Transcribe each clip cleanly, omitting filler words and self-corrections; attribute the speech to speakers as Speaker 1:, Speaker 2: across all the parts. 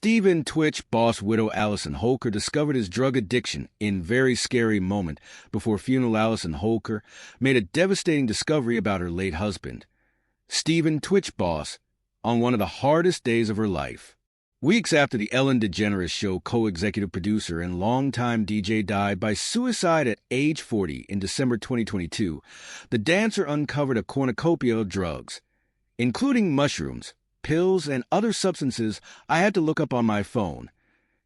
Speaker 1: Stephen tWitch boss widow Allison Holker discovered his drug addiction in very scary moment before funeral. Allison Holker made a devastating discovery about her late husband, Stephen tWitch boss, on one of the hardest days of her life. Weeks after the Ellen DeGeneres Show co-executive producer and longtime DJ died by suicide at age 40 in December 2022, the dancer uncovered a cornucopia of drugs, including mushrooms, pills, and other substances I had to look up on my phone,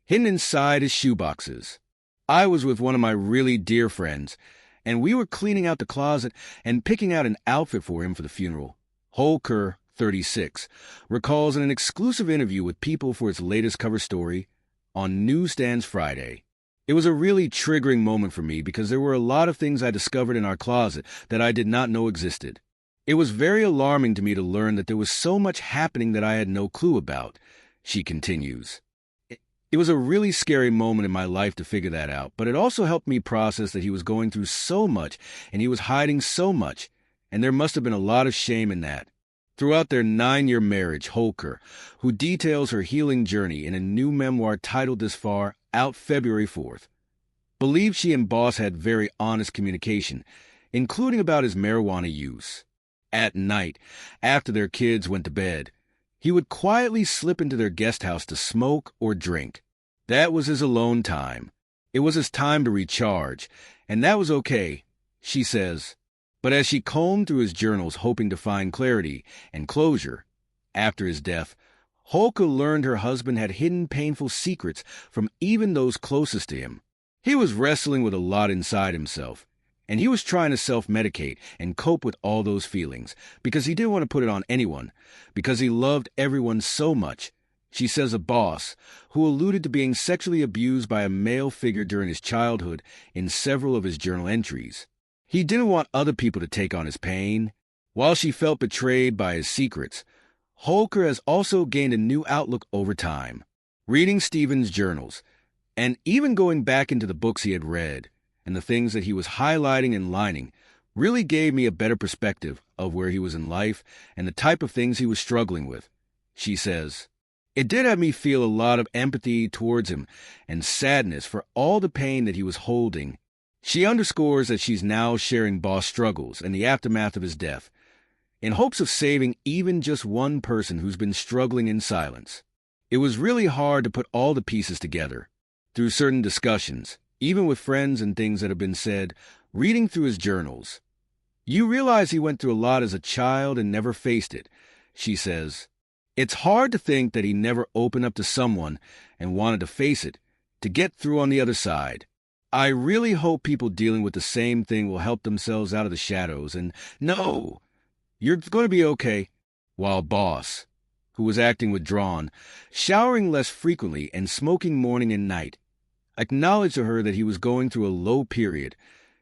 Speaker 1: hidden inside his shoeboxes. I was with one of my really dear friends, and we were cleaning out the closet and picking out an outfit for him for the funeral. Holker, 36, recalls in an exclusive interview with People for its latest cover story on Newsstands Friday. It was a really triggering moment for me because there were a lot of things I discovered in our closet that I did not know existed. It was very alarming to me to learn that there was so much happening that I had no clue about, she continues. It was a really scary moment in my life to figure that out, but it also helped me process that he was going through so much and he was hiding so much, and there must have been a lot of shame in that. Throughout their 9-year marriage, Holker, who details her healing journey in a new memoir titled This Far, out February 4th, believes she and Boss had very honest communication, including about his marijuana use. At night, after their kids went to bed, he would quietly slip into their guest house to smoke or drink. That was his alone time. It was his time to recharge, and that was okay, she says. But as she combed through his journals hoping to find clarity and closure after his death, Holker learned her husband had hidden painful secrets from even those closest to him. He was wrestling with a lot inside himself, and he was trying to self-medicate and cope with all those feelings because he didn't want to put it on anyone, because he loved everyone so much, she says of Boss, who alluded to being sexually abused by a male figure during his childhood in several of his journal entries. He didn't want other people to take on his pain. While she felt betrayed by his secrets, Holker has also gained a new outlook over time. Reading Stephen's journals, and even going back into the books he had read, and the things that he was highlighting and lining, really gave me a better perspective of where he was in life and the type of things he was struggling with, she says. It did have me feel a lot of empathy towards him and sadness for all the pain that he was holding. She underscores that she's now sharing Boss' struggles and the aftermath of his death, in hopes of saving even just one person who's been struggling in silence. It was really hard to put all the pieces together. Through certain discussions, even with friends and things that have been said, reading through his journals, you realize he went through a lot as a child and never faced it, she says. It's hard to think that he never opened up to someone and wanted to face it, to get through on the other side. I really hope people dealing with the same thing will help themselves out of the shadows and know you're going to be okay. While Boss, who was acting withdrawn, showering less frequently and smoking morning and night, acknowledged to her that he was going through a low period.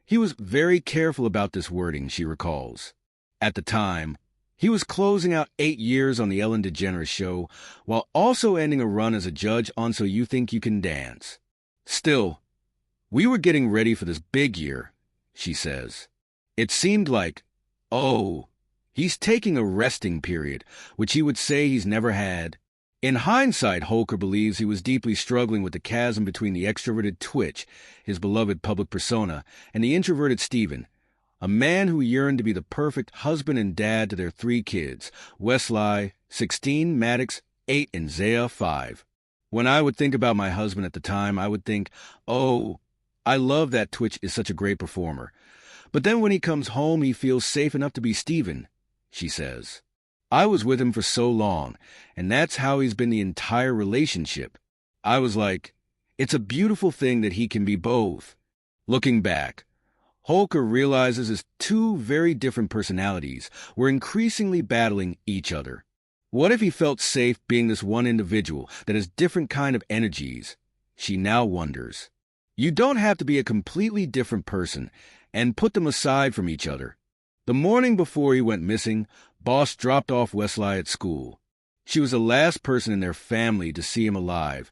Speaker 1: He was very careful about this wording, she recalls. At the time, he was closing out 8 years on the Ellen DeGeneres Show while also ending a run as a judge on So You Think You Can Dance. Still, we were getting ready for this big year, she says. It seemed like, he's taking a resting period, which he would say he's never had. In hindsight, Holker believes he was deeply struggling with the chasm between the extroverted tWitch, his beloved public persona, and the introverted Stephen, a man who yearned to be the perfect husband and dad to their 3 kids, Wesley, 16, Maddox, 8, and Zaya, 5. When I would think about my husband at the time, I would think, I love that tWitch is such a great performer. But then when he comes home, he feels safe enough to be Stephen, she says. I was with him for so long, and that's how he's been the entire relationship. I was like, it's a beautiful thing that he can be both. Looking back, Holker realizes his 2 very different personalities were increasingly battling each other. What if he felt safe being this one individual that has different kind of energies? She now wonders. You don't have to be a completely different person and put them aside from each other. The morning before he went missing, Boss dropped off Wesley at school. She was the last person in their family to see him alive,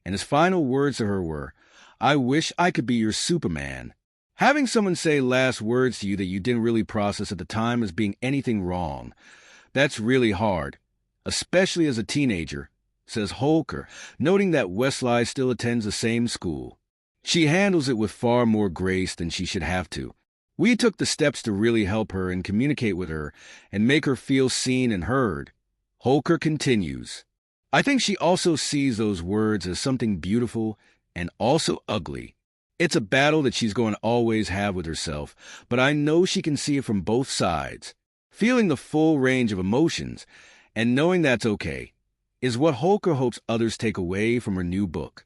Speaker 1: and his final words to her were, I wish I could be your Superman. Having someone say last words to you that you didn't really process at the time as being anything wrong, that's really hard, especially as a teenager, says Holker, noting that Westlie still attends the same school. She handles it with far more grace than she should have to. We took the steps to really help her and communicate with her and make her feel seen and heard. Holker continues, I think she also sees those words as something beautiful and also ugly. It's a battle that she's going to always have with herself, but I know she can see it from both sides. Feeling the full range of emotions and knowing that's okay is what Holker hopes others take away from her new book.